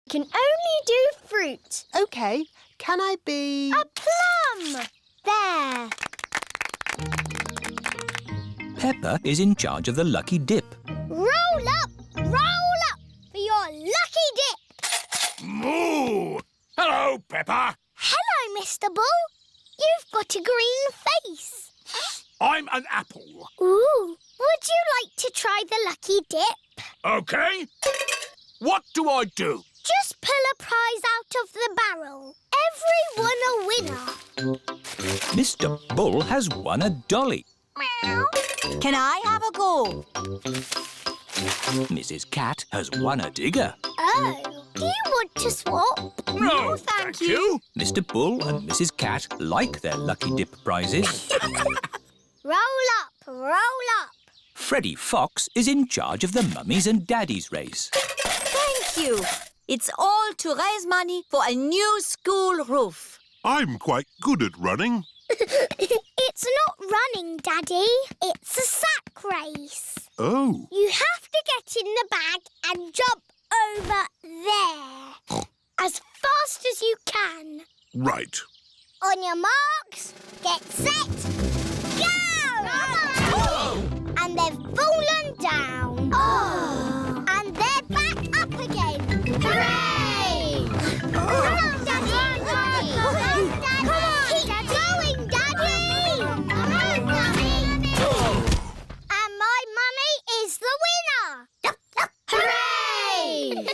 Can only do fruit. OK. Can I be... A plum! There. Peppa is in charge of the lucky dip. Roll up for your lucky dip. Moo! Hello, Peppa. Hello, Mr. Bull. You've got a green face. I'm an apple. Ooh, would you like to try the lucky dip? OK. What do I do? Just pull a prize out of the barrel. Everyone a winner. Mr. Bull has won a dolly. Meow. Can I have a go? Mrs. Cat has won a digger. Oh, do you want to swap? No, thank you. Mr. Bull and Mrs. Cat like their lucky dip prizes. Roll up. Freddie Fox is in charge of the mummies and daddies race. Thank you. It's all to raise money for a new school roof. I'm quite good at running. It's not running, Daddy. It's a sack race. Oh. You have to get in the bag and jump over there. As fast as you can. Right. On your marks, get set, go! And they've fallen down. Oh. And they're back up again. Hooray! Come on, Daddy! Come on, Daddy! Keep going, Daddy! Come on, Daddy! And my mummy is the winner! Hooray!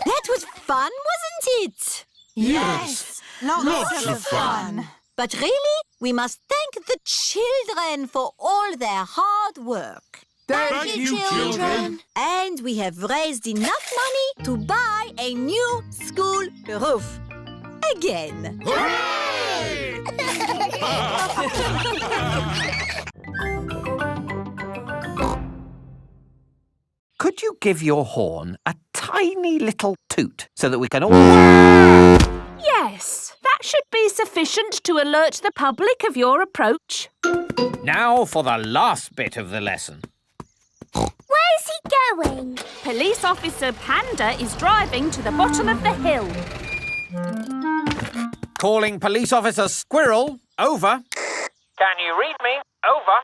That was fun, wasn't it? Yes. Lots of fun. But really, we must thank the children for all their hard work. Thank you, children. And we have raised enough money to buy a new school roof. Again. Hooray! Could you give your horn a tiny little toot so that we can all... Yes, that should be sufficient to alert the public of your approach. Now for the last bit of the lesson. Where's he going? Police Officer Panda is driving to the bottom of the hill. Calling Police Officer Squirrel. Over. Can you read me? Over.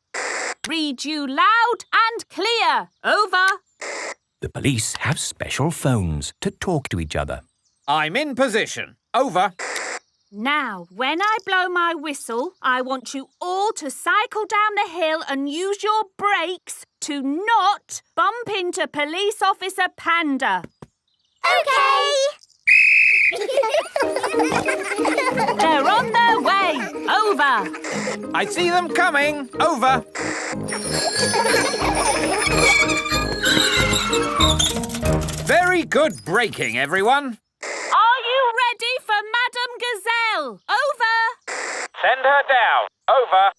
Read you loud and clear. Over. The police have special phones to talk to each other. I'm in position. Over. Now, when I blow my whistle, I want you all to cycle down the hill and use your brakes to not bump into Police Officer Panda. OK! They're on their way. Over. I see them coming. Over. Very good braking, everyone. Are you ready for Madame Gazelle? Over. Send her down. Over.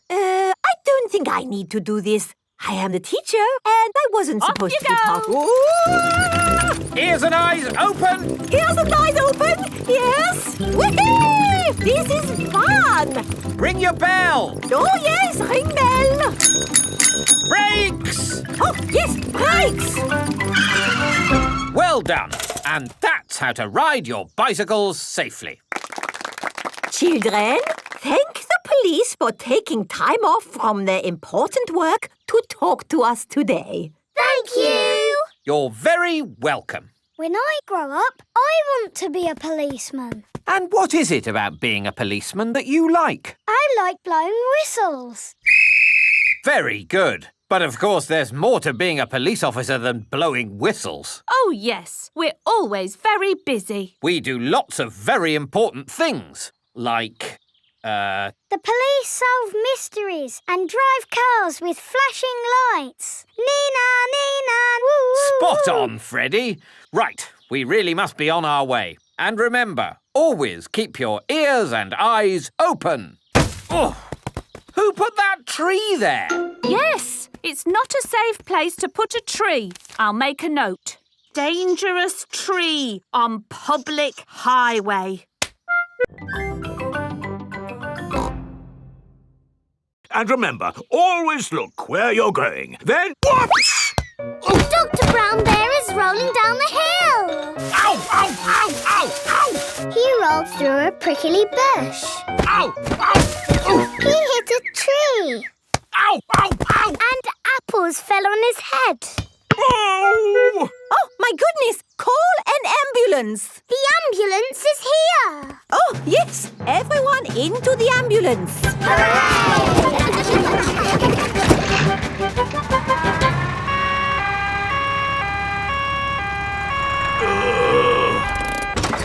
I don't think I need to do this. I am the teacher, and I wasn't Off supposed you to be go. taught. Ooh! Ears and eyes open. Ears and eyes open. Yes. Woohoo! This is fun. Ring your bell. Oh, yes, ring bell. Brakes. Oh, yes, brakes. Well done. And that's how to ride your bicycles safely. Children, thank the police for taking time off from their important work to talk to us today. Thank you! You're very welcome. When I grow up, I want to be a policeman. And what is it about being a policeman that you like? I like blowing whistles. Very good. But of course there's more to being a police officer than blowing whistles. Oh, yes. We're always very busy. We do lots of very important things. Like, The police solve mysteries and drive cars with flashing lights. Nina, Nina, woo! Spot on, Freddie. Right, we really must be on our way. And remember, always keep your ears and eyes open. Oh, who put that tree there? Yes, it's not a safe place to put a tree. I'll make a note. Dangerous tree on public highway. And remember, always look where you're going. Then, whoops! Dr. Brown Bear is rolling down the hill. fell through a prickly bush. Ow! Ow! He hit a tree. Ow! Ow! Ow! And apples fell on his head. Oh! Oh, my goodness! Call an ambulance! The ambulance is here. Oh, yes! Everyone into the ambulance!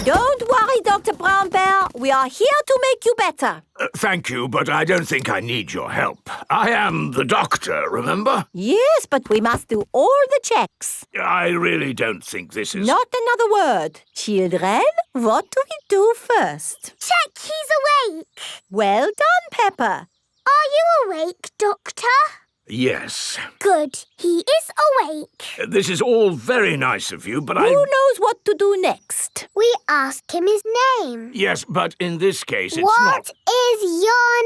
Don't worry, Dr. Brown Bear. We are here to make you better. Thank you, but I don't think I need your help. I am the doctor, remember? Yes, but we must do all the checks. I really don't think this is... Not another word. Children, what do we do first? Check he's awake. Well done, Peppa. Are you awake, Doctor? Yes. Good. He is awake. This is all very nice of you, but Who knows what to do next? We ask him his name. Yes, but in this case it's What not... is your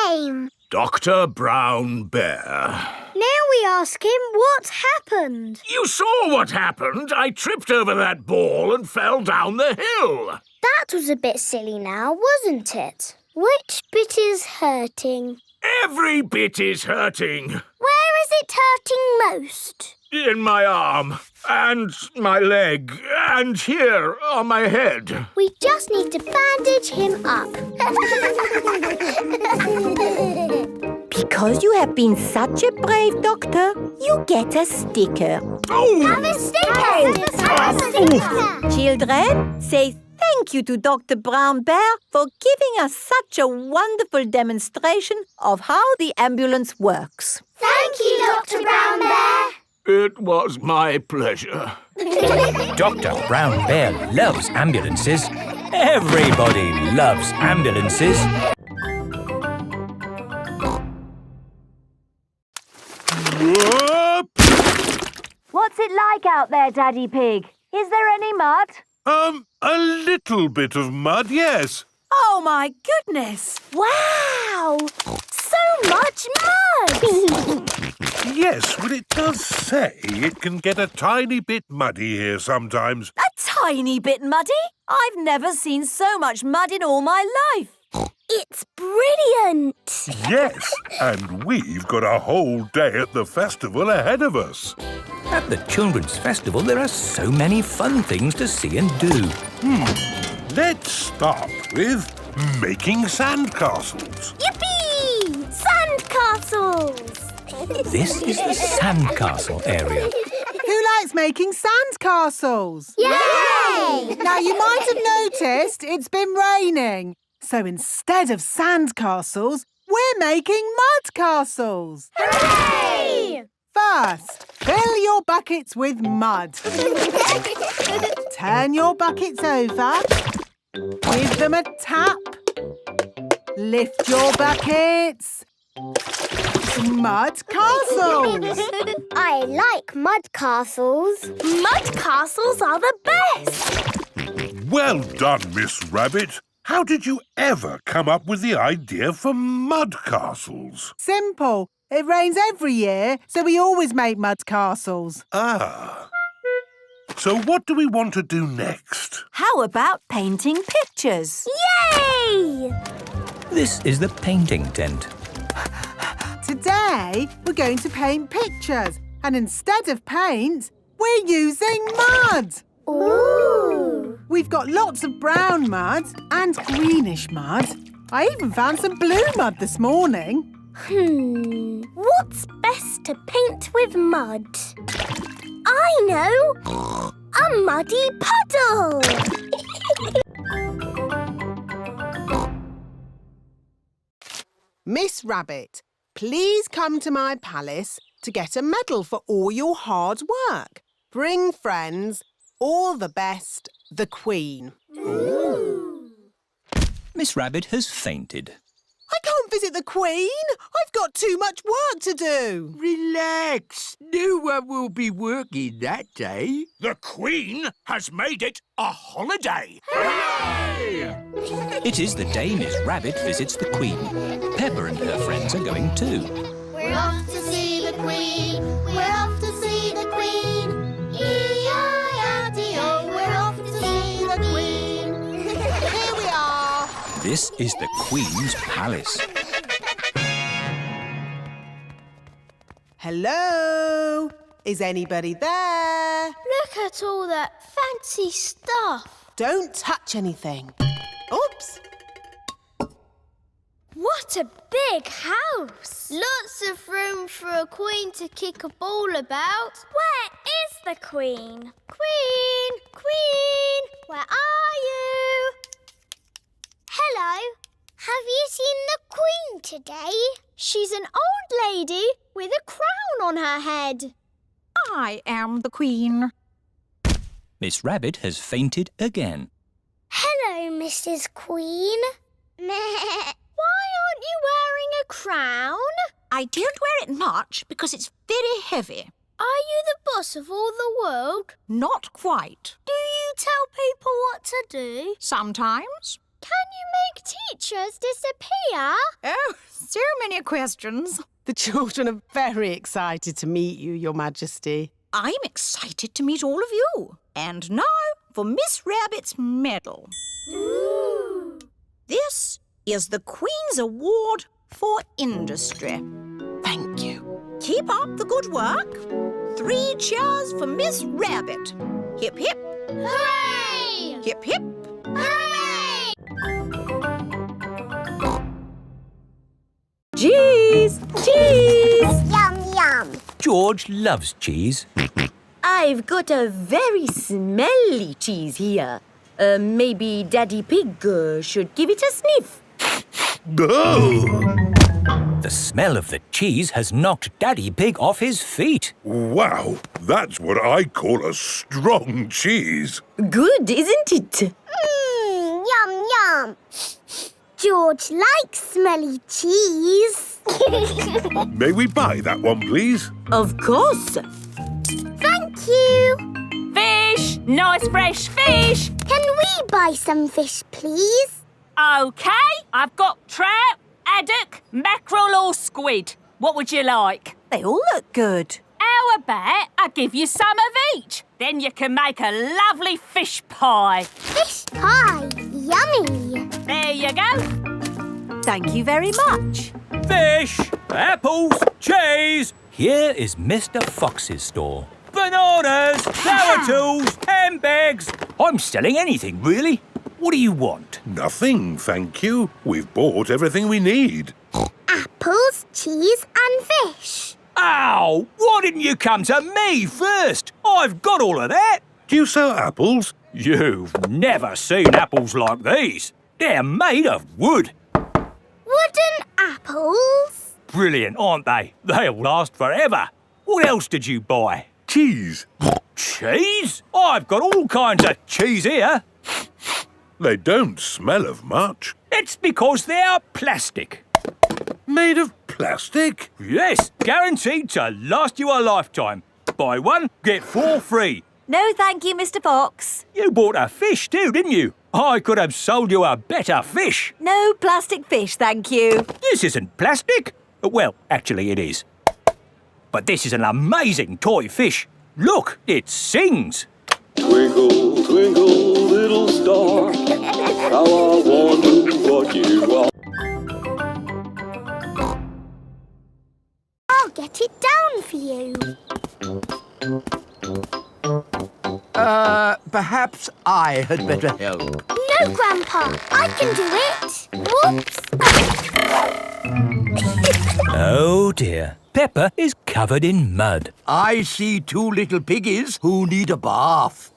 name? Dr. Brown Bear. Now we ask him what happened. You saw what happened. I tripped over that ball and fell down the hill. That was a bit silly now, wasn't it? Which bit is hurting? Every bit is hurting. Where is it hurting most? In my arm, and my leg, and here on my head. We just need to bandage him up. Because you have been such a brave doctor, you get a sticker. Oh! Have a sticker! Have a sticker! Children, say thank you to Dr. Brown Bear for giving us such a wonderful demonstration of how the ambulance works. Thank you, Dr. Brown Bear. It was my pleasure. Dr. Brown Bear loves ambulances. Everybody loves ambulances. Whoop! What's it like out there, Daddy Pig? Is there any mud? A little bit of mud, yes. Oh, my goodness! Wow! So much mud! Yes, well, it does say it can get a tiny bit muddy here sometimes. A tiny bit muddy? I've never seen so much mud in all my life. It's brilliant! Yes, and we've got a whole day at the festival ahead of us. At the Children's Festival, there are so many fun things to see and do. Let's start with making sandcastles. Yippee! Sandcastles! This is the sandcastle area. Who likes making sandcastles? Yay! Now, you might have noticed it's been raining. So instead of sandcastles, we're making mud castles. Hooray! First, fill your buckets with mud. Turn your buckets over. Give them a tap. Lift your buckets. Mud castles. I like mud castles. Mud castles are the best. Well done, Miss Rabbit. How did you ever come up with the idea for mud castles? Simple. It rains every year, so we always make mud castles. Ah. So what do we want to do next? How about painting pictures? Yay! This is the painting tent. Today, we're going to paint pictures. And instead of paint, we're using mud. Ooh! We've got lots of brown mud and greenish mud. I even found some blue mud this morning. What's best to paint with mud? I know! A muddy puddle! Miss Rabbit, please come to my palace to get a medal for all your hard work. Bring friends. All the best, the Queen. Miss Rabbit has fainted. I can't visit the Queen. I've got too much work to do. Relax. No one will be working that day. The Queen has made it a holiday. Hooray! It is the day Miss Rabbit visits the Queen. Peppa and her friends are going too. We're off to see the Queen. We're off to see the Queen. E-I-R-T-O. We're off to see the Queen. Here we are. This is the Queen's palace. Hello? Is anybody there? Look at all that fancy stuff. Don't touch anything. Oops. What a big house. Lots of room for a queen to kick a ball about. Where is the queen? Queen! Queen! Where are you? Hello. Have you seen the queen today? She's an old lady with a crown on her head. I am the queen. Miss Rabbit has fainted again. Hello, Mrs. Queen. Why aren't you wearing a crown? I don't wear it much because it's very heavy. Are you the boss of all the world? Not quite. Do you tell people what to do? Sometimes. Can you make teachers disappear? Oh, so many questions. The children are very excited to meet you, Your Majesty. I'm excited to meet all of you. And now for Miss Rabbit's medal. Ooh. This is the Queen's Award for Industry. Thank you. Keep up the good work. 3 cheers for Miss Rabbit. Hip, hip. Hooray! Hip, hip. Hooray! Cheese! Cheese! Yum, yum. George loves cheese. I've got a very smelly cheese here. Maybe Daddy Pig should give it a sniff. The smell of the cheese has knocked Daddy Pig off his feet. Wow, that's what I call a strong cheese. Good, isn't it? Yum, yum. George likes smelly cheese. May we buy that one, please? Of course. Thank you. Fish! Nice fresh fish! Can we buy some fish, please? OK, I've got trout, haddock, mackerel or squid. What would you like? They all look good. How about I give you some of each? Then you can make a lovely fish pie. Fish pie. Yummy. There you go. Thank you very much. Fish, apples, cheese. Here is Mr. Fox's store. Bananas, flower tools, handbags. I'm selling anything, really. What do you want? Nothing, thank you. We've bought everything we need. Apples, cheese and fish. Ow! Why didn't you come to me first? I've got all of that. Do you sell apples? You've never seen apples like these. They're made of wood. Wooden apples. Brilliant, aren't they? They'll last forever. What else did you buy? Cheese. Cheese? I've got all kinds of cheese here. They don't smell of much. It's because they're plastic. Made of plastic? Yes, guaranteed to last you a lifetime. Buy one, get 4 free. No, thank you, Mr. Fox. You bought a fish too, didn't you? I could have sold you a better fish. No plastic fish, thank you. This isn't plastic. Well, actually it is. But this is an amazing toy fish. Look, it sings. Twinkle, twinkle, little star, how I wonder what you are. I'll get it down for you. Perhaps I had better help. No, Grandpa, I can do it. Whoops. Oh dear. Peppa is covered in mud. I see 2 little piggies who need a bath.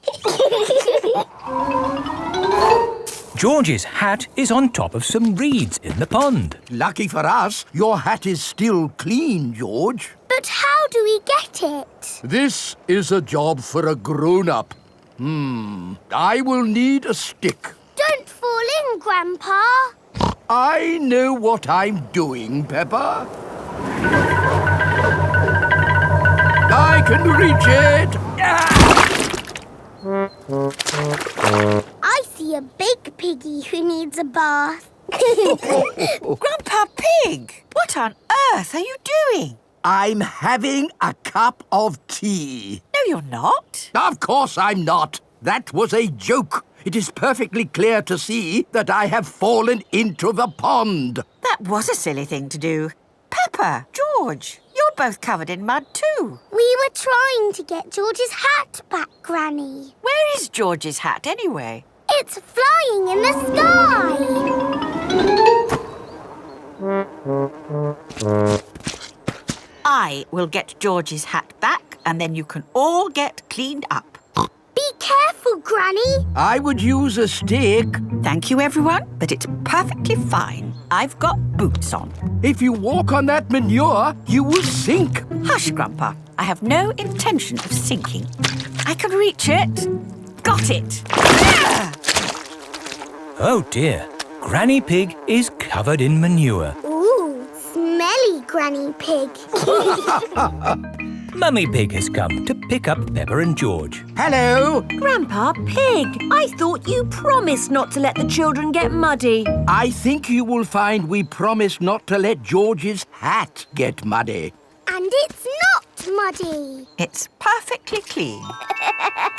George's hat is on top of some reeds in the pond. Lucky for us, your hat is still clean, George. But how do we get it? This is a job for a grown-up. I will need a stick. Don't fall in, Grandpa. I know what I'm doing, Peppa. I can reach it. I see a big piggy who needs a bath. Grandpa Pig, what on earth are you doing? I'm having a cup of tea. No, you're not. Of course I'm not. That was a joke. It is perfectly clear to see that I have fallen into the pond. That was a silly thing to do. Peppa, George, you're both covered in mud too. We were trying to get George's hat back, Granny. Where is George's hat anyway? It's flying in the sky. I will get George's hat back and then you can all get cleaned up. Be careful, Granny. I would use a stick. Thank you, everyone, but it's perfectly fine. I've got boots on. If you walk on that manure, you will sink. Hush, Grandpa. I have no intention of sinking. I can reach it. Got it. Ah! Oh dear, Granny Pig is covered in manure. Ooh, smelly Granny Pig. Mummy Pig has come to pick up Peppa and George. Hello. Grandpa Pig, I thought you promised not to let the children get muddy. I think you will find we promised not to let George's hat get muddy. And it's not muddy. It's perfectly clean.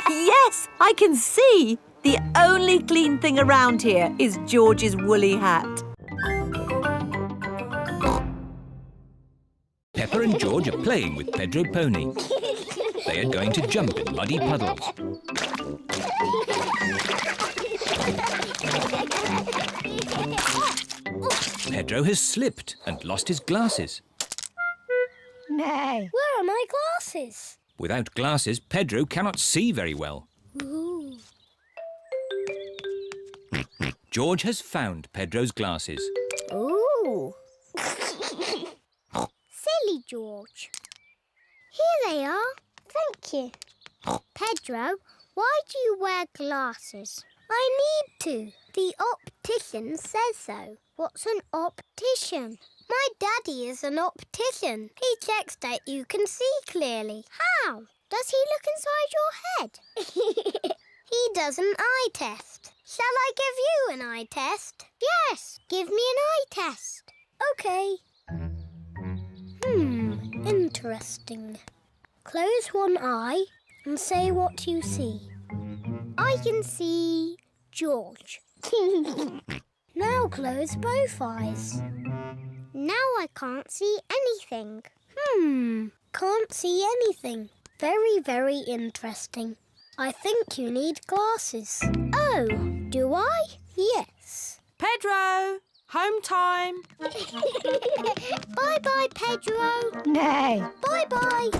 Yes, I can see. The only clean thing around here is George's woolly hat. Peppa and George are playing with Pedro Pony. They are going to jump in muddy puddles. Pedro has slipped and lost his glasses. Nay. Where are my glasses? Without glasses, Pedro cannot see very well. Ooh. George has found Pedro's glasses. Ooh. Silly George. Here they are. Thank you. Pedro, why do you wear glasses? I need to. The optician says so. What's an optician? My daddy is an optician. He checks that you can see clearly. How? Does he look inside your head? He does an eye test. Shall I give you an eye test? Yes, give me an eye test. OK. Interesting. Close one eye and say what you see. I can see George. Now close both eyes. Now I can't see anything. Can't see anything. Very, very interesting. I think you need glasses. Oh, do I? Yes. Pedro, home time. Bye-bye, Pedro. Nay. Bye-bye.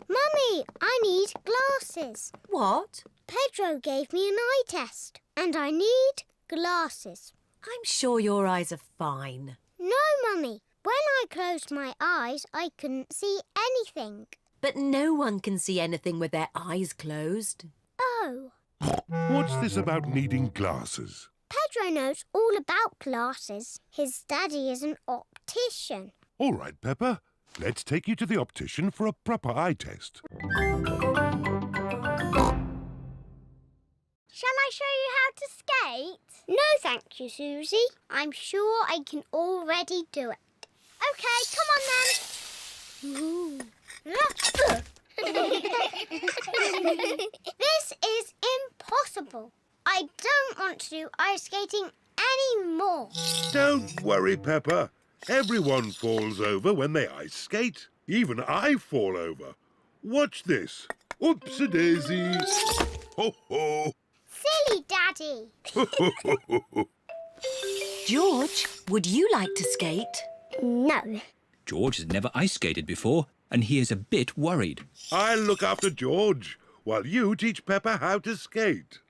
Mummy, I need glasses. What? Pedro gave me an eye test and I need glasses. I'm sure your eyes are fine. No, Mummy. When I closed my eyes, I couldn't see anything. But no one can see anything with their eyes closed. Oh. What's this about needing glasses? Pedro knows all about glasses. His daddy is an optician. All right, Peppa. Let's take you to the optician for a proper eye test. Shall I show you how to skate? No, thank you, Susie. I'm sure I can already do it. OK, come on then. This is impossible. I don't want to do ice skating anymore. Don't worry, Peppa. Everyone falls over when they ice skate. Even I fall over. Watch this. Oops-a-daisy. Ho-ho. Silly Daddy. George, would you like to skate? No. George has never ice skated before and he is a bit worried. I'll look after George while you teach Peppa how to skate.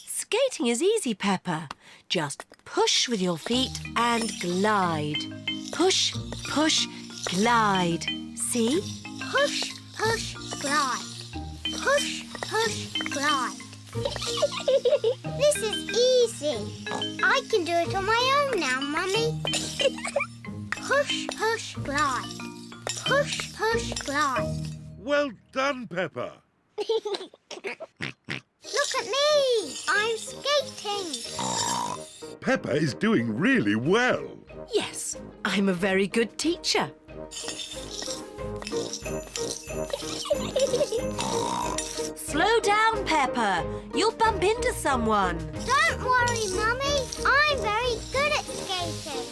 Skating is easy, Peppa. Just push with your feet and glide. Push, push, glide. See? Push, push, glide. Push, push, glide. This is easy. I can do it on my own now, Mummy. Push, push, glide. Push, push, glide. Well done, Peppa. Look at me! I'm skating! Peppa is doing really well. Yes, I'm a very good teacher. Slow Peppa. You'll bump into someone. Don't worry, Mummy. I'm very good at skating.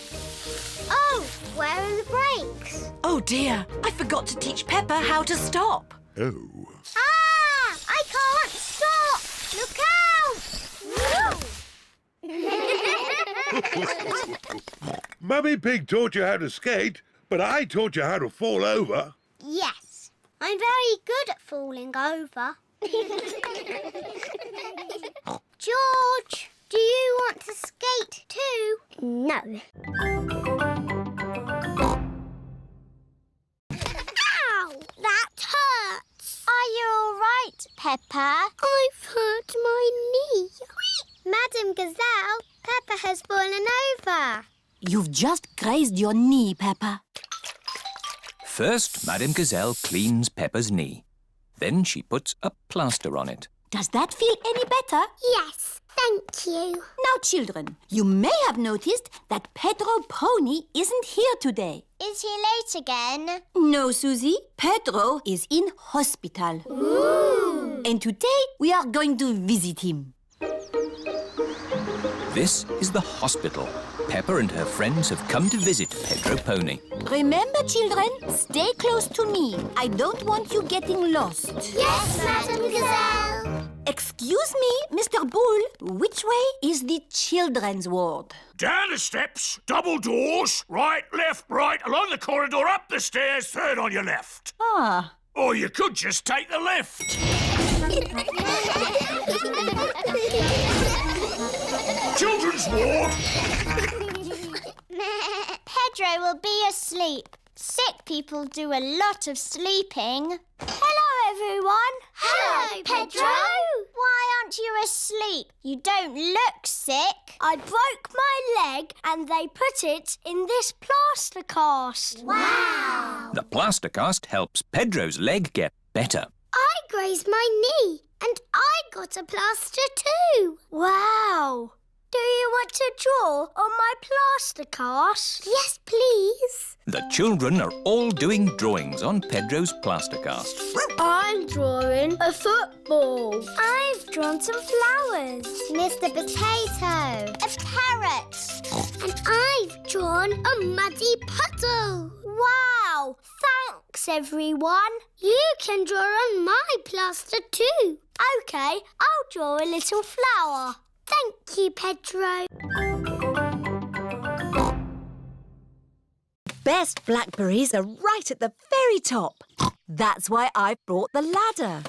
Oh, where are the brakes? Oh dear, I forgot to teach Peppa how to stop. Oh. Ah! I can't stop! Look out! Mummy Pig taught you how to skate, but I taught you how to fall over. Yes, I'm very good at falling over. George, do you want to skate too? No. Ow! That hurts. Are you all right, Peppa? I've hurt my knee. Madam Gazelle, Peppa has fallen over. You've just grazed your knee, Peppa. First, Madame Gazelle cleans Peppa's knee. Then she puts a plaster on it. Does that feel any better? Yes, thank you. Now, children, you may have noticed that Pedro Pony isn't here today. Is he late again? No, Susie. Pedro is in hospital. Ooh. And today we are going to visit him. This is the hospital. Peppa and her friends have come to visit Pedro Pony. Remember, children, stay close to me. I don't want you getting lost. Yes, Madam Gazelle. Excuse me, Mr. Bull. Which way is the children's ward? Down the steps, double doors, right, left, right, along the corridor, up the stairs, third on your left. Ah. Or you could just take the lift. Children's ward. Pedro will be asleep. Sick people do a lot of sleeping. Hello, everyone. Hello, Pedro. Why aren't you asleep? You don't look sick. I broke my leg and they put it in this plaster cast. Wow. The plaster cast helps Pedro's leg get better. I grazed my knee and I got a plaster too. Wow. Do you want to draw on my plaster cast? Yes, please. The children are all doing drawings on Pedro's plaster cast. I'm drawing a football. I've drawn some flowers. Mr. Potato. A parrot. And I've drawn a muddy puddle. Wow! Thanks, everyone. You can draw on my plaster too. OK, I'll draw a little flower. Thank you, Pedro. Best blackberries are right at the very top. That's why I've brought the ladder.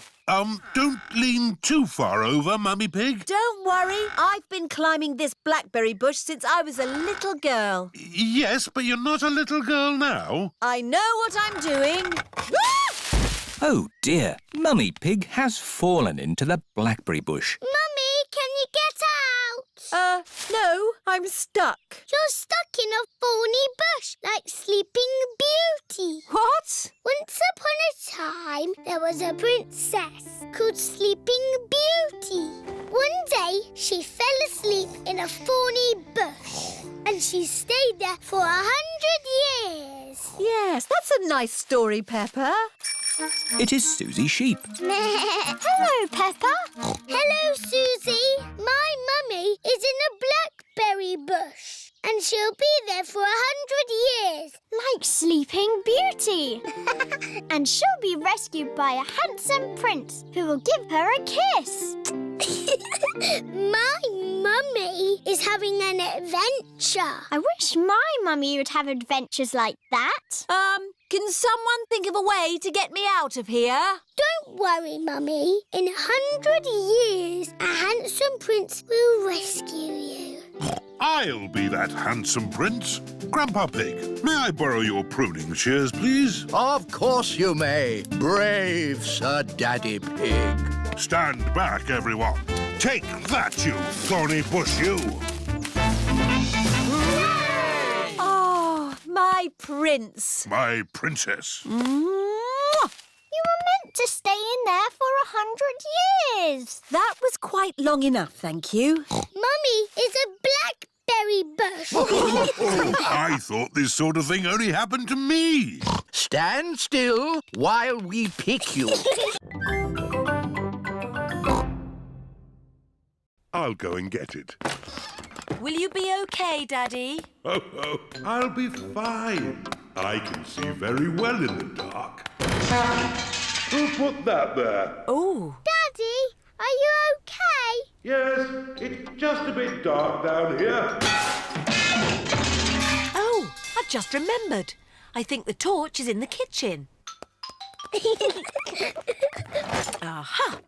Don't lean too far over, Mummy Pig. Don't worry, I've been climbing this blackberry bush since I was a little girl. Yes, but you're not a little girl now. I know what I'm doing. Oh dear, Mummy Pig has fallen into the blackberry bush. Mummy, can you get out? No, I'm stuck. You're stuck in a thorny bush like Sleeping Beauty. What? Once upon a time, there was a princess called Sleeping Beauty. One day, she fell asleep in a thorny bush and she stayed there for 100 years. Yes, that's a nice story, Peppa. It is Susie Sheep. Hello, Peppa. Hello, Susie. My mummy is in a blackberry bush and she'll be there for 100 years, like Sleeping Beauty. And she'll be rescued by a handsome prince who will give her a kiss. My mummy is having an adventure. I wish my mummy would have adventures like that. Can someone think of a way to get me out of here? Don't worry, Mummy. In 100 years, a handsome prince will rescue you. I'll be that handsome prince. Grandpa Pig, may I borrow your pruning shears, please? Of course you may, brave Sir Daddy Pig. Stand back, everyone. Take that, you thorny bush, you. Oh, my prince. My princess. You were meant to stay in there for 100 years. That was quite long enough, thank you. Mummy is a blackberry bush. I thought this sort of thing only happened to me. Stand still while we pick you. I'll go and get it. Will you be okay, Daddy? Oh, I'll be fine. I can see very well in the dark. Who put that there? Oh. Daddy, are you okay? Yes, it's just a bit dark down here. Oh, I've just remembered. I think the torch is in the kitchen. Aha!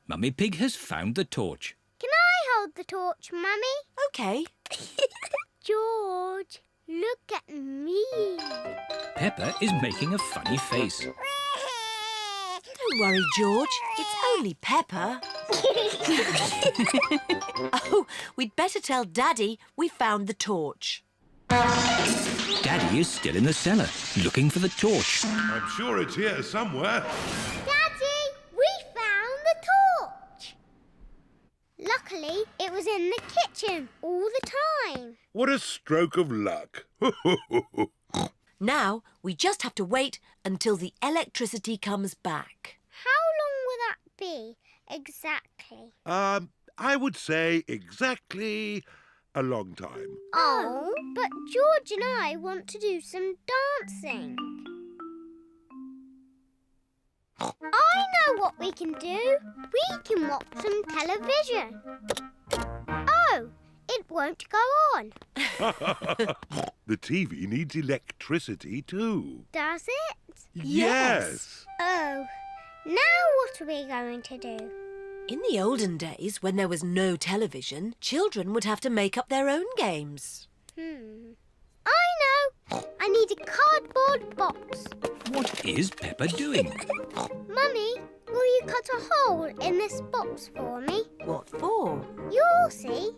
Mummy Pig has found the torch. Can I hold the torch, Mummy? Okay. George, look at me. Peppa is making a funny face. Don't worry, George. It's only Peppa. Oh, we'd better tell Daddy we found the torch. Daddy is still in the cellar, looking for the torch. I'm sure it's here somewhere. Daddy, we found the torch. Luckily, it was in the kitchen all the time. What a stroke of luck. Now we just have to wait until the electricity comes back. How long will that be, exactly? I would say exactly a long time. Oh, but George and I want to do some dancing. I know what we can do. We can watch some television. Oh, it won't go on. The TV needs electricity too. Does it? Yes. Oh, now what are we going to do? In the olden days, when there was no television, children would have to make up their own games. I know. I need a cardboard box. What is Peppa doing? Mummy, will you cut a hole in this box for me? What for? You'll see.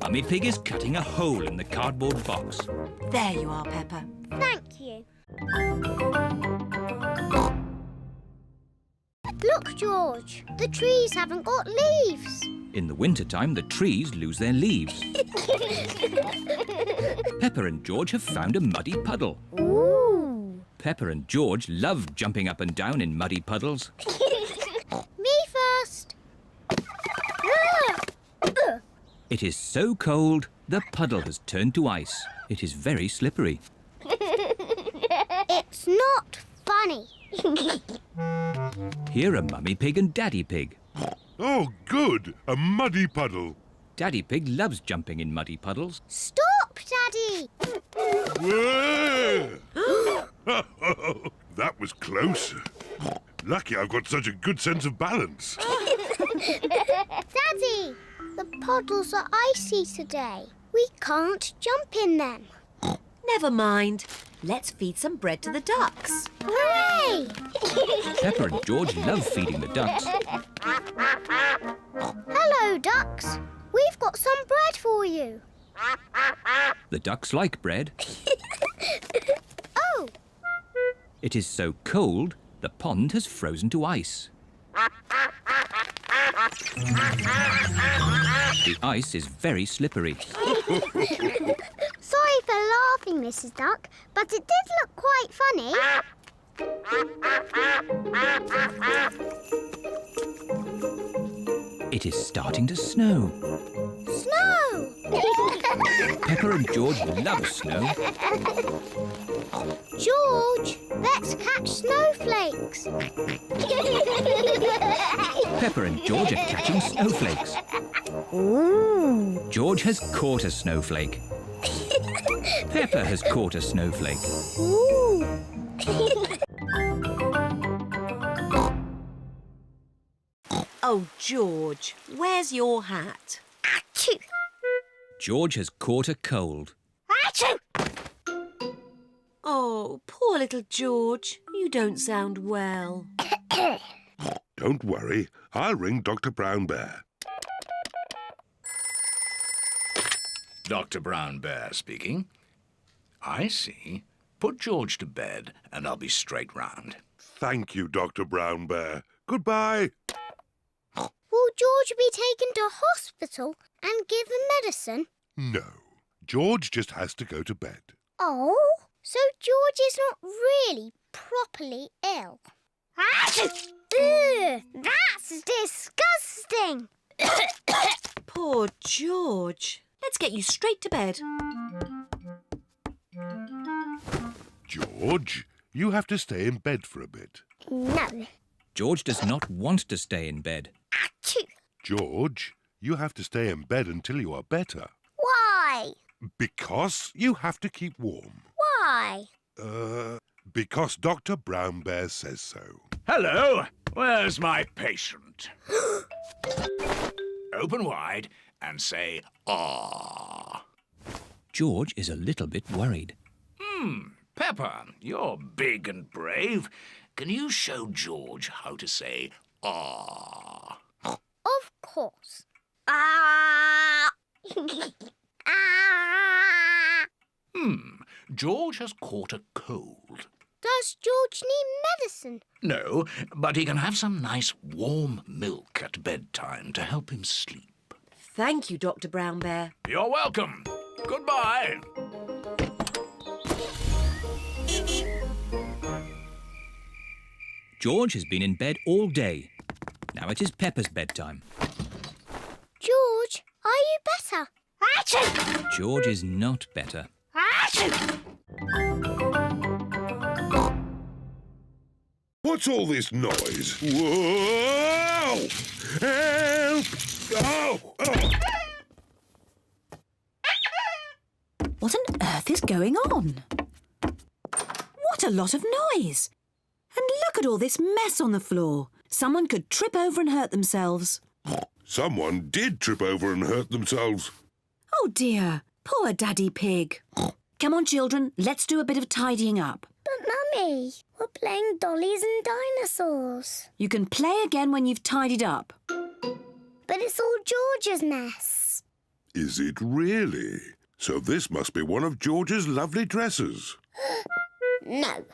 Mummy Pig is cutting a hole in the cardboard box. There you are, Peppa. Thank you. Look, George, the trees haven't got leaves. In the wintertime, the trees lose their leaves. Peppa and George have found a muddy puddle. Ooh. Peppa and George love jumping up and down in muddy puddles. Me first. It is so cold, the puddle has turned to ice. It is very slippery. It's not funny. Here are Mummy Pig and Daddy Pig. Oh, good! A muddy puddle. Daddy Pig loves jumping in muddy puddles. Stop, Daddy! That was close. Lucky I've got such a good sense of balance. Daddy, the puddles are icy today. We can't jump in them. Never mind. Let's feed some bread to the ducks. Hooray! Peppa and George love feeding the ducks. Hello, ducks. We've got some bread for you. The ducks like bread. Oh! It is so cold, the pond has frozen to ice. The ice is very slippery. Sorry for laughing, Mrs. Duck, but it did look quite funny. It is starting to snow. Snow! Peppa and George love snow. George, let's catch snowflakes. Peppa and George are catching snowflakes. Ooh. George has caught a snowflake. Peppa has caught a snowflake. Ooh. Oh, George, where's your hat? Achoo! George has caught a cold. Achoo! Oh, poor little George. You don't sound well. Don't worry. I'll ring Dr. Brown Bear. Dr. Brown Bear speaking. I see. Put George to bed and I'll be straight round. Thank you, Dr. Brown Bear. Goodbye. Will George be taken to hospital and given medicine? No. George just has to go to bed. Oh? So George is not really properly ill? Achoo! Ugh, that's disgusting! Poor George. Let's get you straight to bed. George, you have to stay in bed for a bit. No. George does not want to stay in bed. Achoo. George, you have to stay in bed until you are better. Why? Because you have to keep warm. Why? Because Dr. Brown Bear says so. Hello, where's my patient? Open wide and say, ah. George is a little bit worried. Peppa, you're big and brave. Can you show George how to say, ah? Of course. Ah! Ah! George has caught a cold. Does George need medicine? No, but he can have some nice warm milk at bedtime to help him sleep. Thank you, Dr. Brown Bear. You're welcome. Goodbye. George has been in bed all day. Now it is Peppa's bedtime. George, are you better? Achoo! George is not better. Achoo! What's all this noise? Whoa! Help! Oh! Oh! What on earth is going on? What a lot of noise! And look at all this mess on the floor. Someone could trip over and hurt themselves. Someone did trip over and hurt themselves. Oh dear, poor Daddy Pig. Come on, children, let's do a bit of tidying up. But, Mummy, we're playing dollies and dinosaurs. You can play again when you've tidied up. But it's all George's mess. Is it really? So this must be one of George's lovely dresses. No.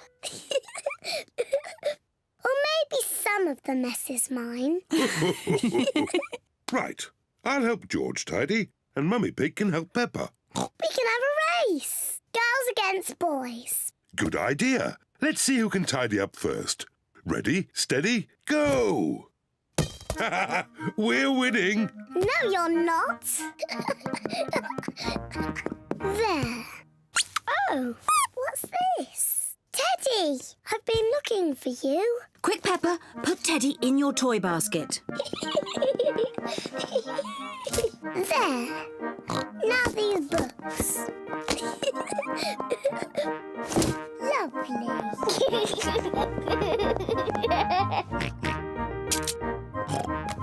Or maybe some of the mess is mine. Right. I'll help George tidy, and Mummy Pig can help Peppa. We can have a race. Girls against boys. Good idea. Let's see who can tidy up first. Ready, steady, go! We're winning. No, you're not. There. Oh, what's this? Teddy, I've been looking for you. Quick, Peppa, put Teddy in your toy basket. There. Now these books. Lovely.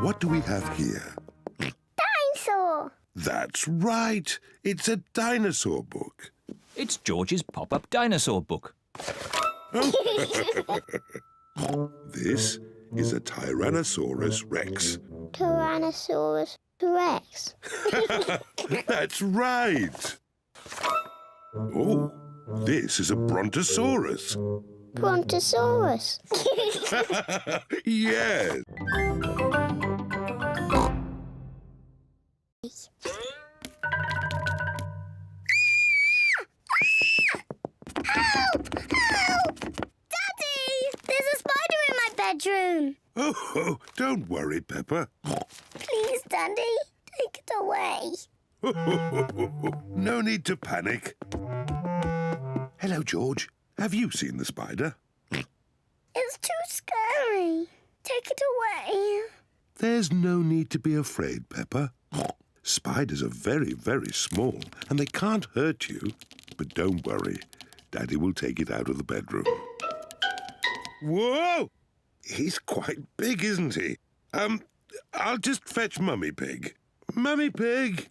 What do we have here? Dinosaur. That's right. It's a dinosaur book. It's George's pop-up dinosaur book. This is a Tyrannosaurus Rex. Tyrannosaurus Rex. That's right. Oh, this is a Brontosaurus. Brontosaurus. Yes. Help! Help! Daddy! There's a spider in my bedroom. Oh, don't worry, Peppa. Please, Daddy, take it away. No need to panic. Hello, George. Have you seen the spider? It's too scary. Take it away. There's no need to be afraid, Peppa. Spiders are very, very small and they can't hurt you. But don't worry. Daddy will take it out of the bedroom. Whoa! He's quite big, isn't he? I'll just fetch Mummy Pig. Mummy Pig!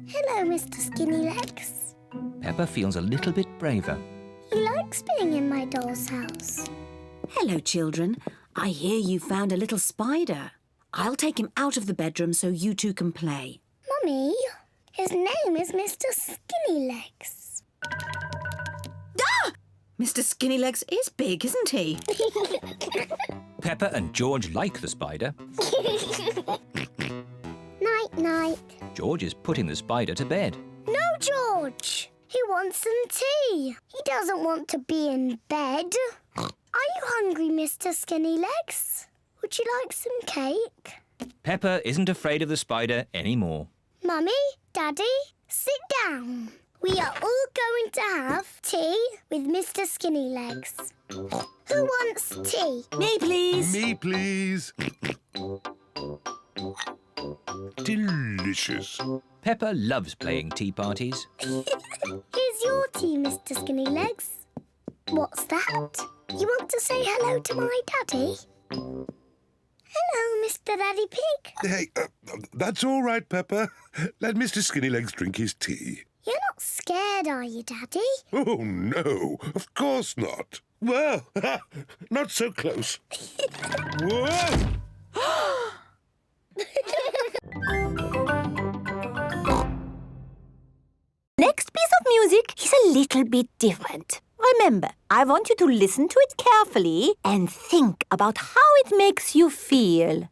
Hello, Mr. Skinny Legs. Peppa feels a little bit braver. He likes being in my doll's house. Hello, children. I hear you found a little spider. I'll take him out of the bedroom so you two can play. Mummy, his name is Mr. Skinny Legs. Ah! Mr. Skinny Legs is big, isn't he? Peppa and George like the spider. Night-night. George is putting the spider to bed. No, George. He wants some tea. He doesn't want to be in bed. Are you hungry, Mr. Skinny Legs? Would you like some cake? Peppa isn't afraid of the spider anymore. Mummy, Daddy, sit down. We are all going to have tea with Mr. Skinny Legs. Who wants tea? Me, please. Me, please. Delicious. Peppa loves playing tea parties. Here's your tea, Mr. Skinny Legs. What's that? You want to say hello to my daddy? Hello, Mr. Daddy Pig. Hey, that's all right, Peppa. Let Mr. Skinnylegs drink his tea. You're not scared, are you, Daddy? Oh, no, of course not. Well, not so close. Whoa! Next piece of music is a little bit different. Remember, I want you to listen to it carefully and think about how it makes you feel.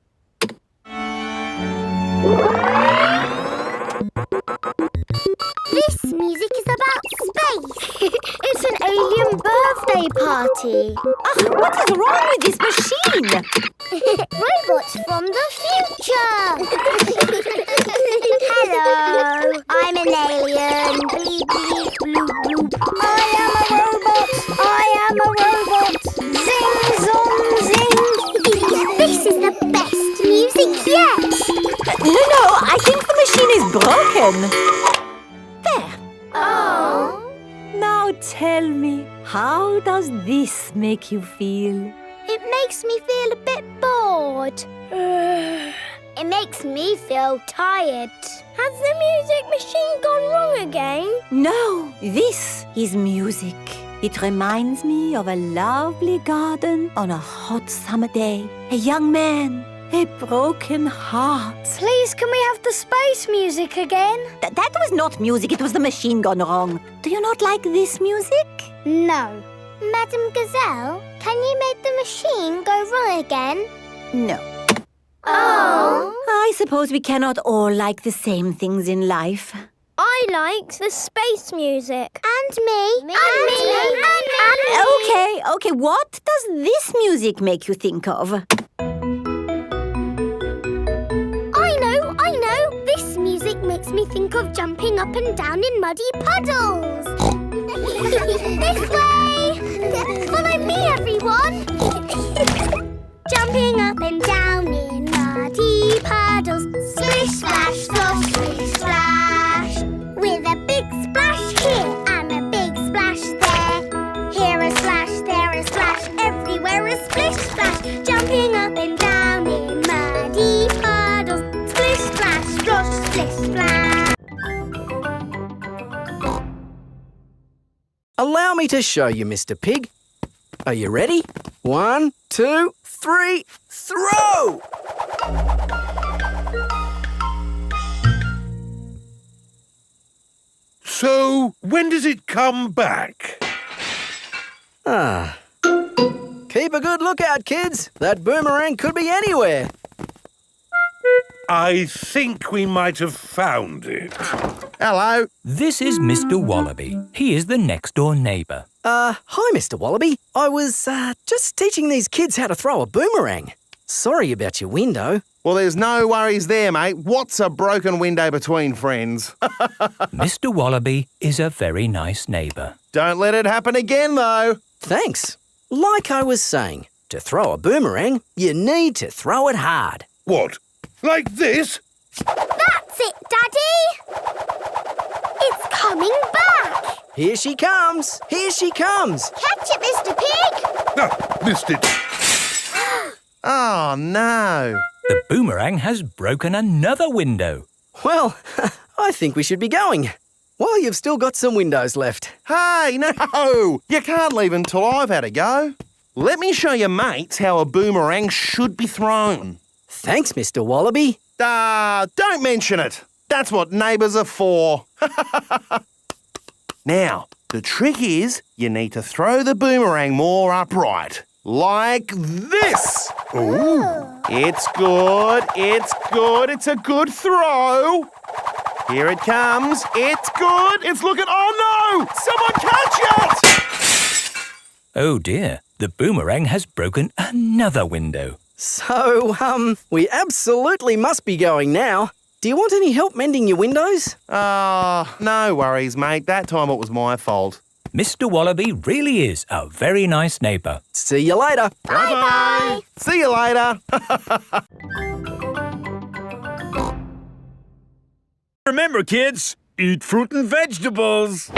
This music is about space. It's an alien birthday party. What is wrong with this machine? Robots from the future. Hello, I'm an alien. Bleep, bleep, bloop, bloop. I am a robot. I am a robot. Zing, zong, zing. This is the best music yet. No, I think the machine is broken. There. Oh. Now tell me, how does this make you feel? It makes me feel a bit bored. It makes me feel tired. Has the music machine gone wrong again? No, this is music. It reminds me of a lovely garden on a hot summer day. A young man, a broken heart. Please, can we have the space music again? That was not music, it was the machine gone wrong. Do you not like this music? No. Madam Gazelle, can you make the machine go wrong again? No. Oh. I suppose we cannot all like the same things in life. I liked the space music. And me. And me. Okay, what does this music make you think of? I know. This music makes me think of jumping up and down in muddy puddles. This way. Follow me, everyone. Jumping up and down in muddy puddles. Splish, splash, slosh, splish, splash. With a big splash here and a big splash there. Here a splash, there a splash, everywhere a splish, splash. Jumping up and down in muddy puddles. Splish, splash, slosh, splish, splash. Allow me to show you, Mr. Pig. Are you ready? 1, 2, 3, throw! So, when does it come back? Keep a good lookout, kids. That boomerang could be anywhere. I think we might have found it. Hello. This is Mr. Wallaby. He is the next-door neighbour. Hi, Mr. Wallaby. I was, just teaching these kids how to throw a boomerang. Sorry about your window. Well, there's no worries there, mate. What's a broken window between friends? Mr. Wallaby is a very nice neighbour. Don't let it happen again, though. Thanks. Like I was saying, to throw a boomerang, you need to throw it hard. What? Like this? That's it, Daddy! It's coming back! Here she comes! Here she comes! Catch it, Mr. Pig! Ah, missed it. Oh, no. The boomerang has broken another window. Well, I think we should be going. Well, you've still got some windows left. Hey, no! You can't leave until I've had a go. Let me show your mates how a boomerang should be thrown. Thanks, Mr. Wallaby. Don't mention it. That's what neighbours are for. Now, the trick is you need to throw the boomerang more upright. Like this. Ooh. It's good. It's good. It's a good throw. Here it comes. It's good. It's looking... Oh, no! Someone catch it! Oh, dear. The boomerang has broken another window. So, we absolutely must be going now. Do you want any help mending your windows? No worries, mate. That time it was my fault. Mr. Wallaby really is a very nice neighbour. See you later. Bye-bye. See you later. Remember, kids, eat fruit and vegetables.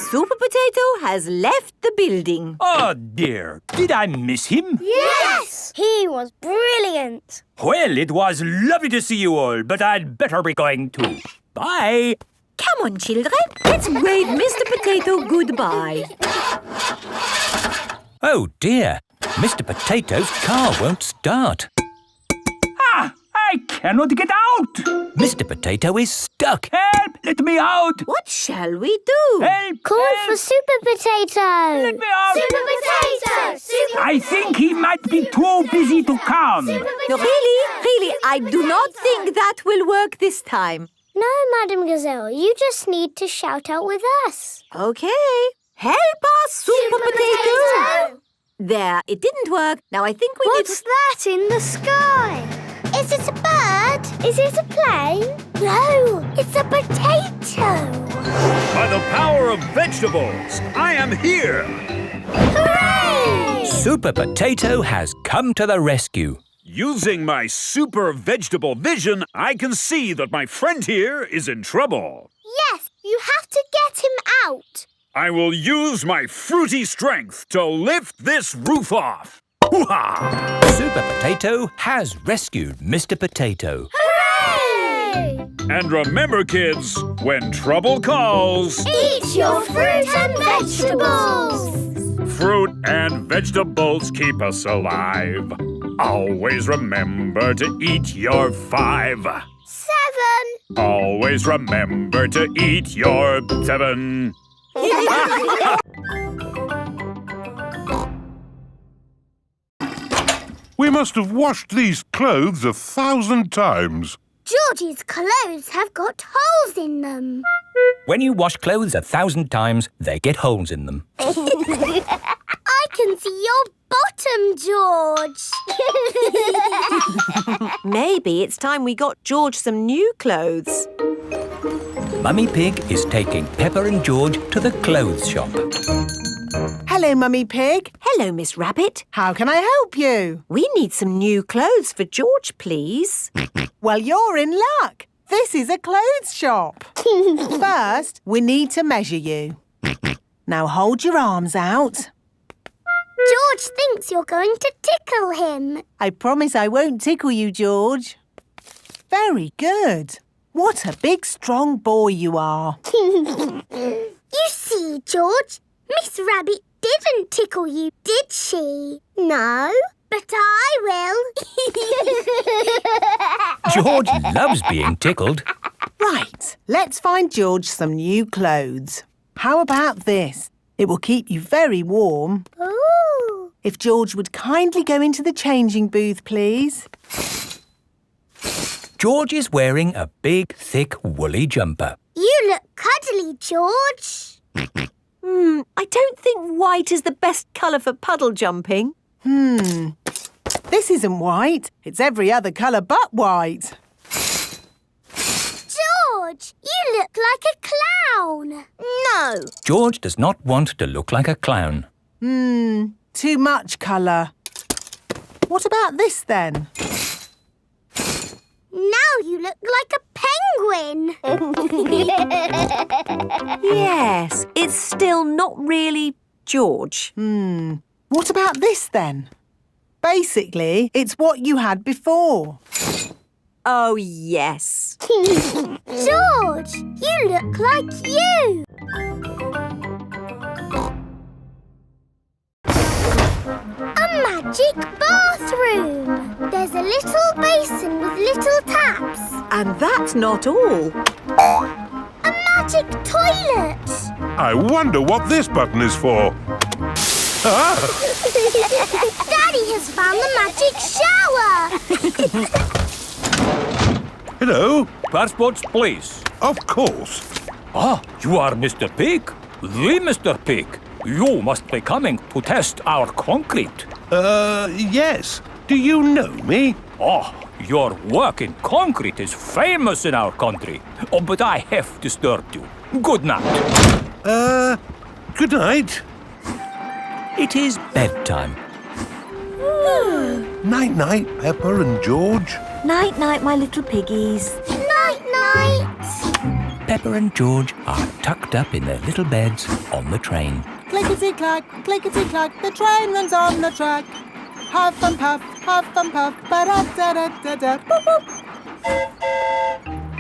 Super Potato has left the building. Oh, dear. Did I miss him? Yes! He was brilliant. Well, it was lovely to see you all, but I'd better be going too. Bye. Come on, children. Let's wave Mr. Potato goodbye. Oh, dear. Mr. Potato's car won't start. Ah! I cannot get out! Mr. Potato is stuck. Help! Let me out! What shall we do? Help! Call for Super Potato. Let me out! Super Potato! Super I think he might be too busy to come. Really, I do not think that will work this time. No, Madam Gazelle, you just need to shout out with us. Okay. Help us, Super Potato! There, it didn't work. Now I think we What's that in the sky? Is it a bird? Is it a plane? No, it's a potato. By the power of vegetables, I am here. Hooray! Super Potato has come to the rescue. Using my super vegetable vision, I can see that my friend here is in trouble. Yes, you have to get him out. I will use my fruity strength to lift this roof off. Hoo-ha! Super Potato has rescued Mr. Potato. Hooray! And remember, kids, when trouble calls, Eat your fruit and vegetables. fruit and vegetables keep us alive. Always remember to eat your 5. 7. Always remember to eat your 7. We must have washed these clothes 1,000 times. Georgie's clothes have got holes in them. When you wash clothes 1,000 times, they get holes in them. I can see your bottom, George. Maybe it's time we got George some new clothes. Mummy Pig is taking Peppa and George to the clothes shop. Hello, Mummy Pig. Hello, Miss Rabbit. How can I help you? We need some new clothes for George, please. Well, you're in luck. This is a clothes shop. First, we need to measure you. Now hold your arms out. George thinks you're going to tickle him. I promise I won't tickle you, George. Very good. What a big, strong boy you are. You see, George, Miss Rabbit didn't tickle you, did she? No, but I will. George loves being tickled. Right, let's find George some new clothes. How about this? It will keep you very warm. Ooh. If George would kindly go into the changing booth, please. George is wearing a big, thick, woolly jumper. You look cuddly, George. I don't think white is the best colour for puddle jumping. This isn't white. It's every other colour but white. George, you look like a clown. No. George does not want to look like a clown. Too much colour. What about this then? Now you look like a penguin. Yes, it's still not really George. What about this then? Basically, it's what you had before. Oh, yes. George, you look like you. A magic bathroom. There's a little basin with little taps. And that's not all. A magic toilet. I wonder what this button is for. Daddy has found the magic shower. Hello? Passports, please. Of course. Ah, you are Mr. Pig? The Mr. Pig. You must be coming to test our concrete. Yes. Do you know me? Oh, your work in concrete is famous in our country. Oh, but I have disturbed you. Good night. Good night. It is bedtime. Night-night, Peppa and George. Night-night, my little piggies. Night-night. Peppa and George are tucked up in their little beds on the train. Clickety-clack, clickety-clack, the train runs on the track. Huff and puff, ba-da-da-da-da, boop, boop.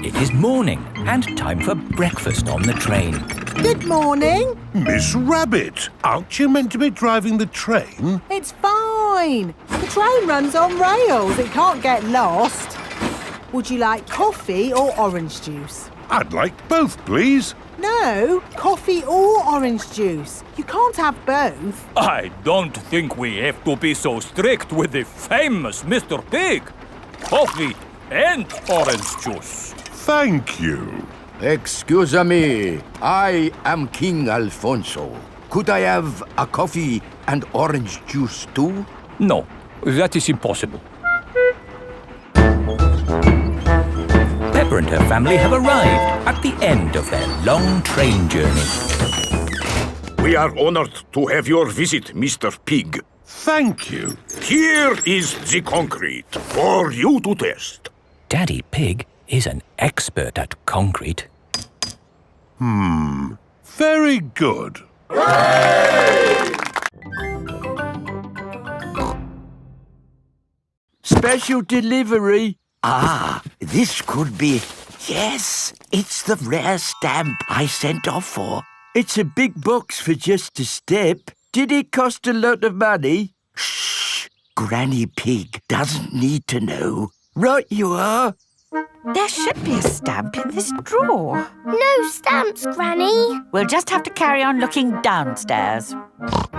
It is morning and time for breakfast on the train. Good morning. Miss Rabbit, aren't you meant to be driving the train? It's fine. The train runs on rails. It can't get lost. Would you like coffee or orange juice? I'd like both, please. No, coffee or orange juice. You can't have both. I don't think we have to be so strict with the famous Mr. Pig. Coffee and orange juice. Thank you. Excuse me, I am King Alfonso. Could I have a coffee and orange juice too? No, that is impossible. Peppa and her family have arrived at the end of their long train journey. We are honored to have your visit, Mr. Pig. Thank you. Here is the concrete for you to test. Daddy Pig is an expert at concrete. Very good. Special delivery. Ah, this could be... Yes, it's the rare stamp I sent off for. It's a big box for just a step. Did it cost a lot of money? Shh! Granny Pig doesn't need to know. Right you are. There should be a stamp in this drawer. No stamps, Granny. We'll just have to carry on looking downstairs.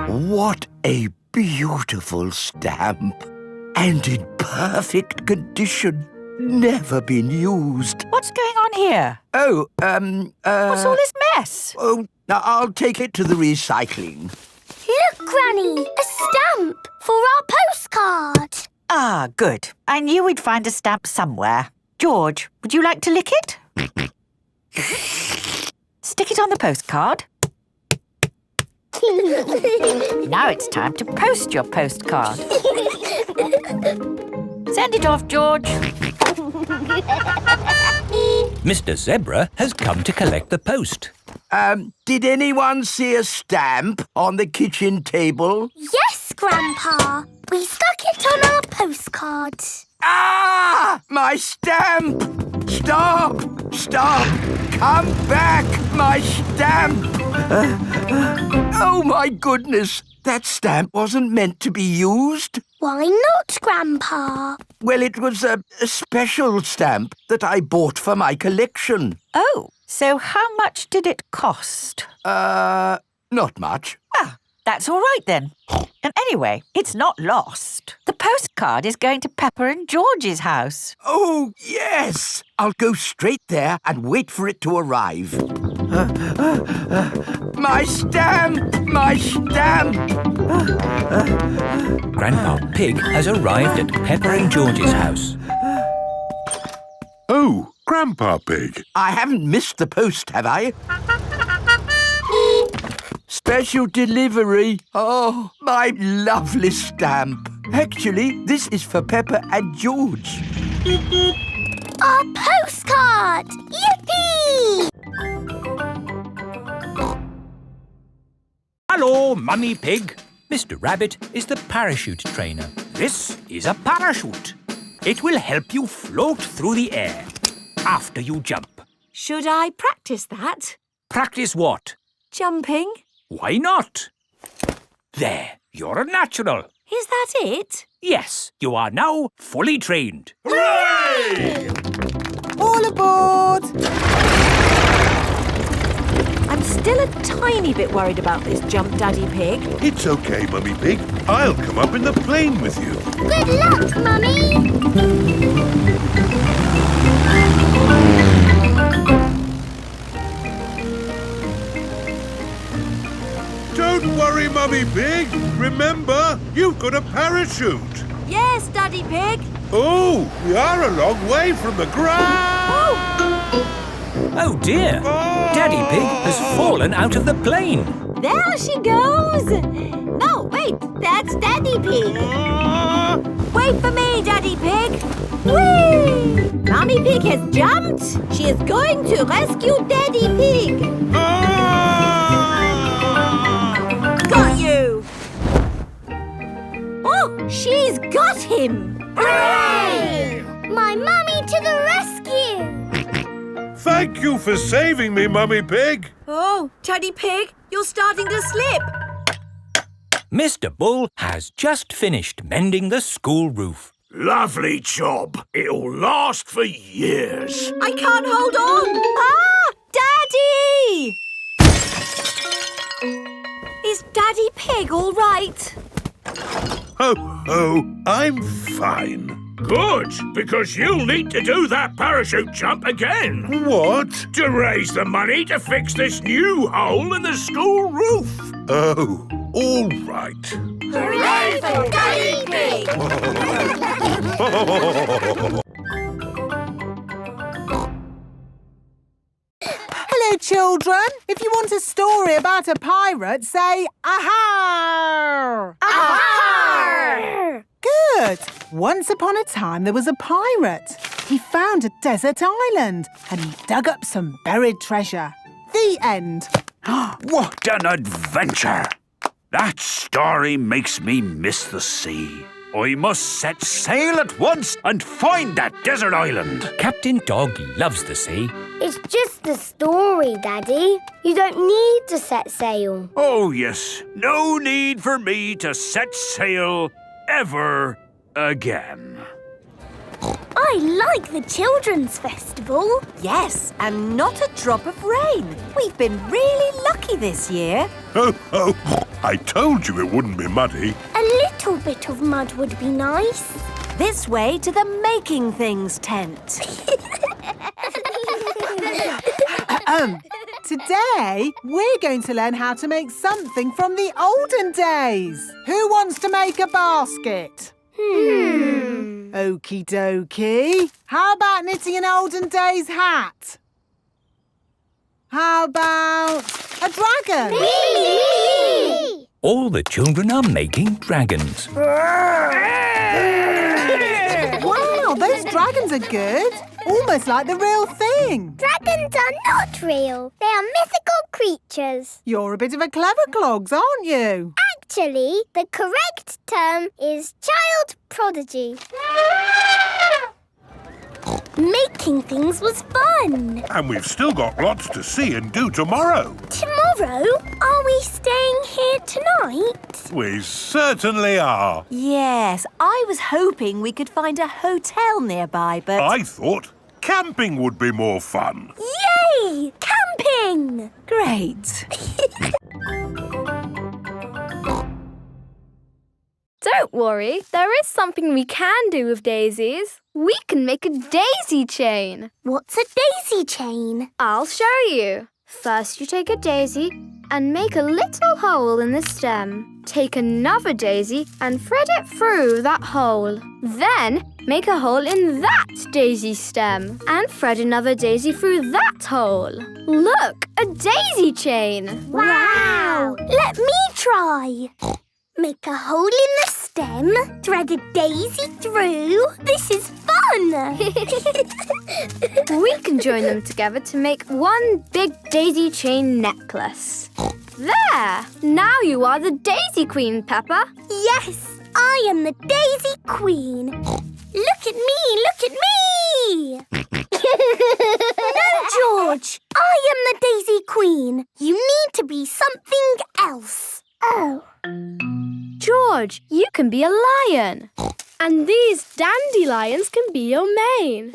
What a beautiful stamp. And in perfect condition. Never been used. What's going on here? Oh, What's all this mess? Oh, now I'll take it to the recycling. Look, Granny, a stamp for our postcard. Ah, good. I knew we'd find a stamp somewhere. George, would you like to lick it? Stick it on the postcard. Now it's time to post your postcard. Send it off, George. Mr. Zebra has come to collect the post. Did anyone see a stamp on the kitchen table? Yes, Grandpa. We stuck it on our postcard. Ah! My stamp! Stop! Stop! Come back! My stamp! Oh, my goodness! That stamp wasn't meant to be used. Why not, Grandpa? Well, it was a special stamp that I bought for my collection. Oh, so how much did it cost? Not much. Ah, that's all right then. And anyway, it's not lost. The postcard is going to Peppa and George's house. Oh, yes! I'll go straight there and wait for it to arrive. My stamp! My stamp! Grandpa Pig has arrived at Peppa and George's house. Oh, Grandpa Pig. I haven't missed the post, have I? Special delivery. Oh, my lovely stamp. Actually, this is for Peppa and George. Our postcard! Yippee! Hello, Mummy Pig. Mr. Rabbit is the parachute trainer. This is a parachute. It will help you float through the air after you jump. Should I practice that? Practice what? Jumping? Why not? There, you're a natural. Is that it? Yes, you are now fully trained. Hooray! All aboard! I'm still a tiny bit worried about this jump, Daddy Pig. It's okay, Mummy Pig. I'll come up in the plane with you. Good luck, Mummy! Don't worry, Mummy Pig. Remember, you've got a parachute. Yes, Daddy Pig. Oh, we are a long way from the ground. Oh dear! Daddy Pig has fallen out of the plane. There she goes. No, wait, that's Daddy Pig. Wait for me, Daddy Pig. Whee! Mommy Pig has jumped. She is going to rescue Daddy Pig. Got you. Oh, she's got him. Hooray! My mummy to the rescue! Thank you for saving me, Mummy Pig. Oh, Daddy Pig, you're starting to slip. Mr. Bull has just finished mending the school roof. Lovely job. It'll last for years. I can't hold on. Ah, Daddy! Is Daddy Pig all right? Ho, ho, I'm fine. Good, because you'll need to do that parachute jump again. What? To raise the money to fix this new hole in the school roof. Oh, all right. Hooray for Daddy Pig! Hello, children. If you want a story about a pirate, say aha! Aha! Good. Once upon a time, there was a pirate. He found a desert island and he dug up some buried treasure. The end. What an adventure! That story makes me miss the sea. I must set sail at once and find that desert island. Captain Dog loves the sea. It's just a story, Daddy. You don't need to set sail. Oh, yes. No need for me to set sail ever again. I like the Children's Festival. Yes, and not a drop of rain. We've been really lucky this year. Ho, ho. I told you it wouldn't be muddy. A little bit of mud would be nice. This way to the Making Things tent. Today, we're going to learn how to make something from the olden days. Who wants to make a basket? Okie dokie. How about knitting an olden days hat? How about a dragon? Me! All the children are making dragons. Wow, those dragons are good. Almost like the real thing. Dragons are not real. They are mythical creatures. You're a bit of a clever clogs, aren't you? Actually, the correct term is child prodigy. Making things was fun. And we've still got lots to see and do tomorrow. Tomorrow? Are we staying here tonight? We certainly are. Yes, I was hoping we could find a hotel nearby, but... I thought camping would be more fun. Yay! Camping! Great. Don't worry, there is something we can do with daisies. We can make a daisy chain. What's a daisy chain? I'll show you. First you take a daisy and make a little hole in the stem. Take another daisy and thread it through that hole. Then make a hole in that daisy stem and thread another daisy through that hole. Look, a daisy chain. Wow! Let me try. Make a hole in the stem, thread a daisy through. This is fun! We can join them together to make one big daisy chain necklace. There! Now you are the Daisy Queen, Peppa. Yes, I am the Daisy Queen. Look at me, look at me! No, George, I am the Daisy Queen. You need to be something else. Oh. George, you can be a lion. And these dandelions can be your mane.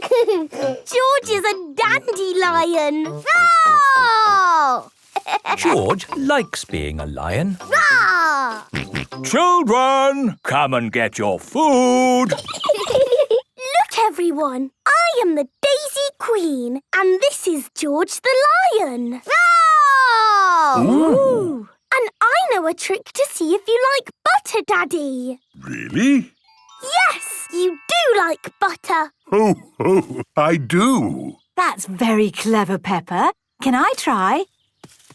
George is a dandelion. Roar! George likes being a lion. Roar! Children, come and get your food. Look, everyone. I am the Daisy Queen, and this is George the Lion. Roar! Ooh. And I know a trick to see if you like butter, Daddy. Really? Yes, you do like butter. Ho, ho, I do. That's very clever, Peppa. Can I try?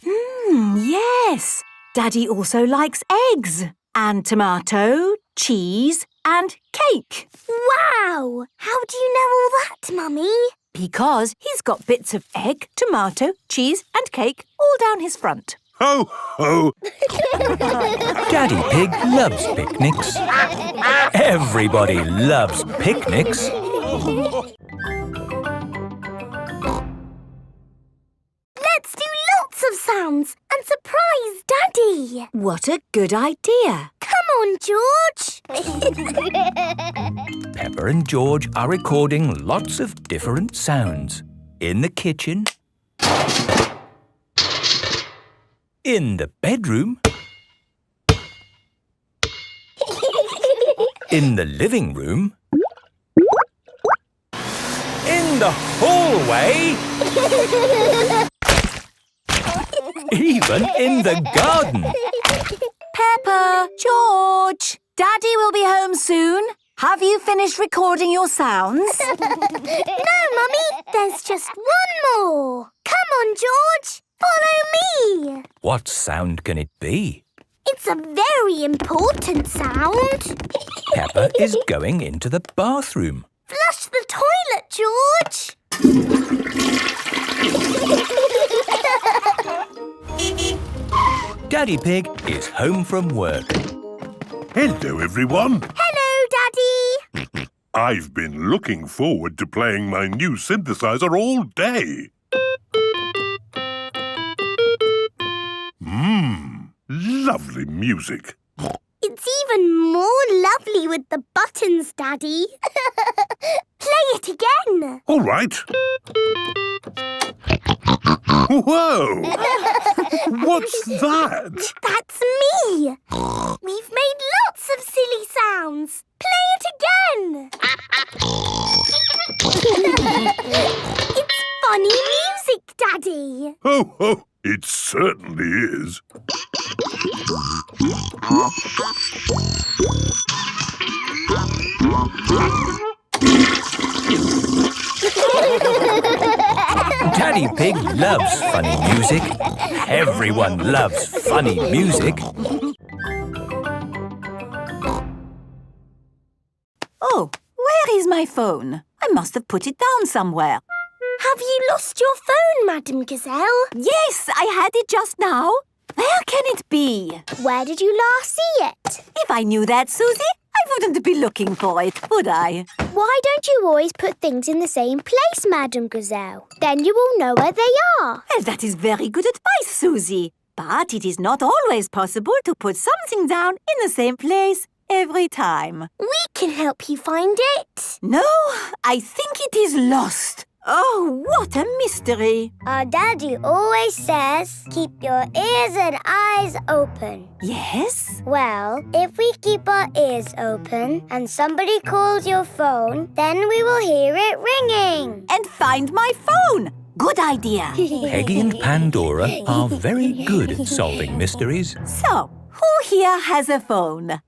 Yes. Daddy also likes eggs and tomato, cheese and cake. Wow! How do you know all that, Mummy? Because he's got bits of egg, tomato, cheese and cake all down his front. Ho, ho. Daddy Pig loves picnics. Everybody loves picnics. Let's do lots of sounds and surprise Daddy. What a good idea. Come on, George. Peppa and George are recording lots of different sounds. In the kitchen, in the bedroom, in the living room, in the hallway, even in the garden. Peppa, George, Daddy will be home soon. Have you finished recording your sounds? No, Mummy, there's just one more. Come on, George, follow me. What sound can it be? It's a very important sound. Peppa is going into the bathroom. Flush the toilet, George. Daddy Pig is home from work. Hello, everyone. Hello, Daddy. I've been looking forward to playing my new synthesizer all day. Lovely music. It's even more lovely with the buttons, Daddy. Play it again. All right. Whoa! What's that? That's me. We've made lots of silly sounds. Play it again. It's funny music, Daddy. Ho, ho! It certainly is. Daddy Pig loves funny music. Everyone loves funny music. Oh, where is my phone? I must have put it down somewhere. Have you lost your phone, Madame Gazelle? Yes, I had it just now. Where can it be? Where did you last see it? If I knew that, Susie, I wouldn't be looking for it, would I? Why don't you always put things in the same place, Madame Gazelle? Then you will know where they are. Well, that is very good advice, Susie. But it is not always possible to put something down in the same place every time. We can help you find it. No, I think it is lost. Oh, what a mystery. Our Daddy always says, keep your ears and eyes open. Yes? Well, if we keep our ears open and somebody calls your phone, then we will hear it ringing. And find my phone. Good idea. Peggy and Pandora are very good at solving mysteries. So, who here has a phone?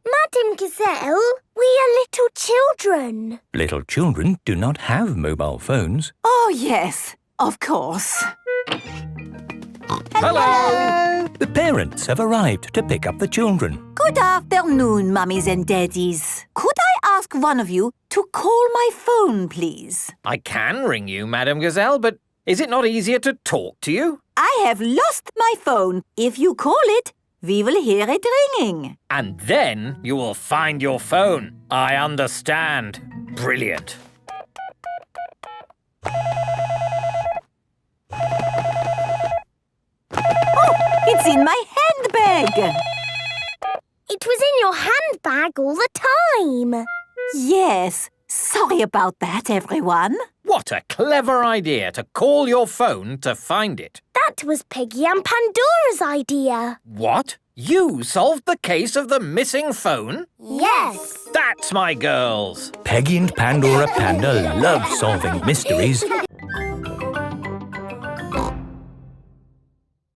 Madame Gazelle, we are little children. Little children do not have mobile phones. Oh, yes, of course. Hello! The parents have arrived to pick up the children. Good afternoon, mummies and daddies. Could I ask one of you to call my phone, please? I can ring you, Madame Gazelle, but is it not easier to talk to you? I have lost my phone. If you call it, we will hear it ringing. And then you will find your phone. I understand. Brilliant. Oh, it's in my handbag. It was in your handbag all the time. Yes. Sorry about that, everyone. What a clever idea to call your phone to find it. That was Piggy and Pandora's idea. What? You solved the case of the missing phone? Yes. That's my girls. Peggy and Pandora Panda love solving mysteries.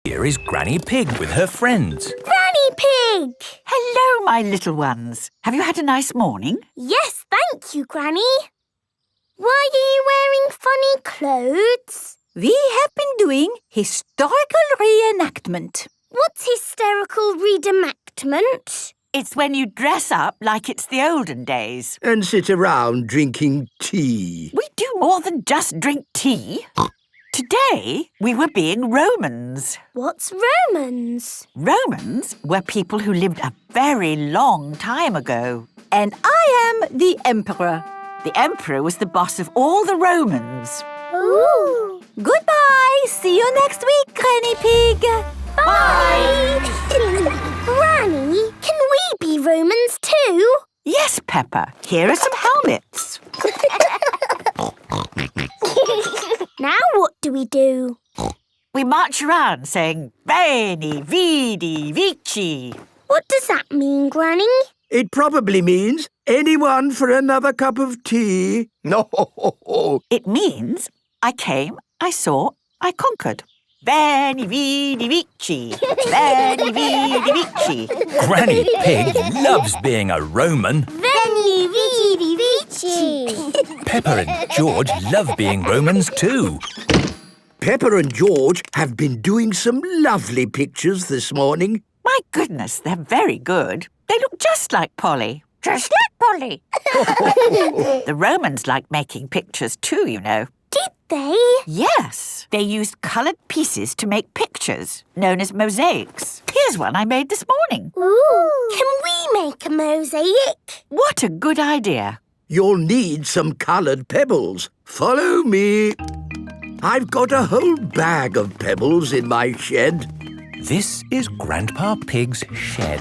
Here is Granny Pig with her friends. Granny Pig! Hello, my little ones. Have you had a nice morning? Yes, thank you, Granny. Why are you wearing funny clothes? We have been doing historical reenactment. What's hysterical reenactment? It's when you dress up like it's the olden days. And sit around drinking tea. We do more than just drink tea. Today, we were being Romans. What's Romans? Romans were people who lived a very long time ago. And I am the Emperor. The Emperor was the boss of all the Romans. Ooh. Goodbye. See you next week, Granny Pig. Bye. Granny, can we be Romans too? Yes, Peppa. Here are some helmets. Now what do we do? We march around saying, Veni, Vidi, Vici. What does that mean, Granny? It probably means anyone for another cup of tea. No. It means I came, I saw, I conquered. Veni, Vidi, Vici. Veni, Vidi, Vici. Granny Pig loves being a Roman. Veni, Vidi, Vici. Peppa and George love being Romans too. Peppa and George have been doing some lovely pictures this morning. My goodness, they're very good. They look just like Polly. Just like Polly. The Romans liked making pictures too, you know. Did they? Yes. They used coloured pieces to make pictures, known as mosaics. Here's one I made this morning. Ooh. Can we make a mosaic? What a good idea. You'll need some coloured pebbles. Follow me. I've got a whole bag of pebbles in my shed. This is Grandpa Pig's shed.